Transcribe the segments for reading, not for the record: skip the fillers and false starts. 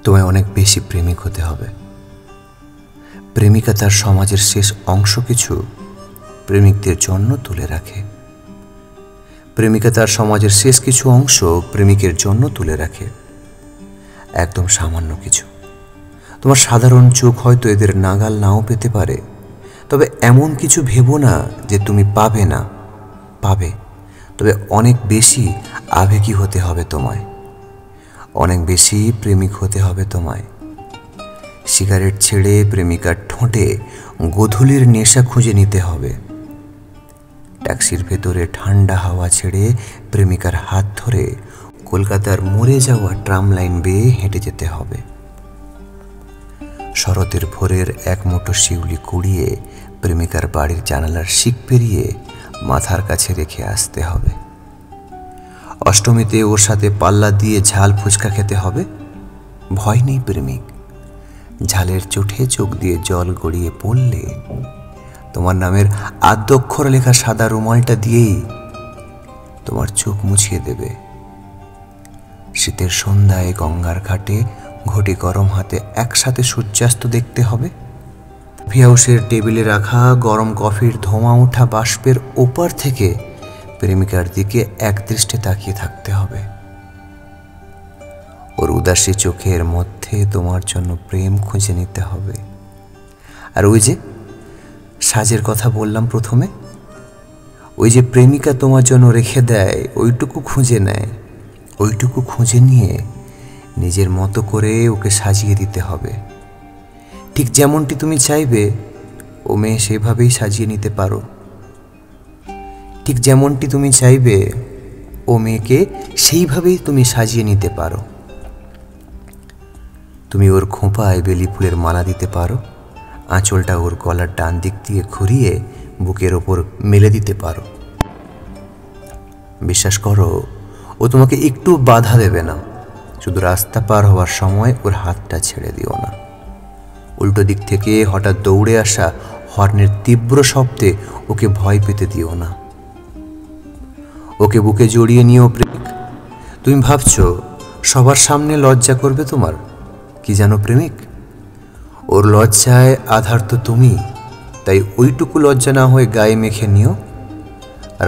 তোমায় অনেক বেশি প্রেমিক হতে হবে। প্রেমিকা তার সমাজের শেষ অংশ কিছু প্রেমিকদের জন্য তুলে রাখে। প্রেমিকা তার সমাজের শেষ কিছু অংশ প্রেমিকের জন্য তুলে রাখে, একদম সামান্য কিছু। তোমার সাধারণ চোখ হয়তো এদের নাগাল নাও পেতে পারে, তবে এমন কিছু ভেবো না যে তুমি পাবে না। পাবে, তবে অনেক বেশি আবেগী হতে হবে তোমায়, অনেক বেশি প্রেমিক হতে হবে তোমায়। সিগারেট ছেড়ে প্রেমিকার ঠোঁটে গোধূলির নেশা খুঁজে নিতে হবে। ট্যাক্সির ভেতরে ঠান্ডা হাওয়া ছেড়ে প্রেমিকার হাত ধরে কলকাতার মরে যাওয়া ট্রাম লাইন বেয়ে হেঁটে যেতে হবে। শরতের ভোরের এক মুঠো শিউলি কুড়িয়ে প্রেমিকার বাড়ির জানালার শিক পেরিয়ে মাথার কাছে রেখে আসতে হবে। অষ্টমীতে ওর সাথে পাল্লা দিয়ে ঝাল ফুচকা খেতে হবে। ভয় নেই প্রেমিক, ঝালের চোটে চোখ দিয়ে জল গড়িয়ে পড়লে তোমার নামের আদ্যক্ষর লেখা সাদা রুমালটা দিয়েই তোমার চোখ মুছিয়ে দেবে। শীতের সন্ধ্যায় গঙ্গার ঘাটে ঘটি গরম হাতে একসাথে সূর্যাস্ত দেখতে হবে। কফি হাউসের টেবিলে রাখা গরম কফির ধোঁয়া ওঠা বাষ্পের ওপার থেকে প্রেমিকার দিকে একদৃষ্টে তাকিয়ে থাকতে হবে। ওর উদাসী চোখের মধ্যে তোমার জন্য প্রেম খুঁজে নিতে হবে। আর ওই যে সাজের কথা বললাম প্রথমে, ওই যে প্রেমিকা তোমার জন্য রেখে দেয়, ওইটুকু খুঁজে নেয়। ওইটুকু খুঁজে নিয়ে নিজের মতো করে ওকে সাজিয়ে দিতে হবে। ঠিক যেমনটি তুমি চাইবে ও মেয়ে সেভাবেই সাজিয়ে নিতে পারো। ঠিক যেমনটি তুমি চাইবে ও মেয়েকে সেইভাবেই তুমি সাজিয়ে নিতে পারো। তুমি ওর খোঁপায় বেলি ফুলের মালা দিতে পারো, আঁচলটা ওর গলার ডান দিক দিয়ে ঘুরিয়ে বুকের ওপর মেলে দিতে পারো। বিশ্বাস করো, ও তোমাকে একটু বাধা দেবে না। শুধু রাস্তা পার হওয়ার সময় ওর হাতটা ছেড়ে দিও না। উল্টো দিক থেকে হঠাৎ দৌড়ে আসা হর্নের তীব্র শব্দে ওকে ভয় পেতে দিও না। ওকে বুকে জড়িয়ে নিও প্রেমিক। তুমি ভাবছো সবার সামনে লজ্জা করবে তোমার, কি জানো প্রেমিক, ওর লজ্জায় আধার তো তুমি। তাই ওইটুকু লজ্জা না হয়ে গায়ে মেখে নিও।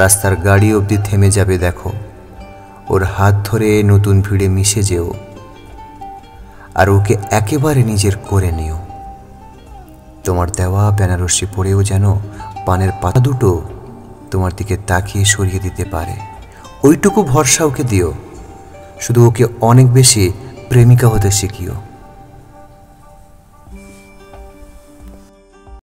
রাস্তার গাড়ি অবধি থেমে যাবে দেখো, ওর হাত ধরে নতুন ভিড়ে মিশে যেও, আর ওকে একেবারে নিজের করে নিও। তোমার দেওয়া বেনারসি পরেও যেন পানের পাতা দুটো তোমার দিকে তাকিয়ে সরিয়ে দিতে পারে, ওইটুকু ভরসা ওকে দিও। শুধু ওকে অনেক বেশি প্রেমিকা হতে শিখিও।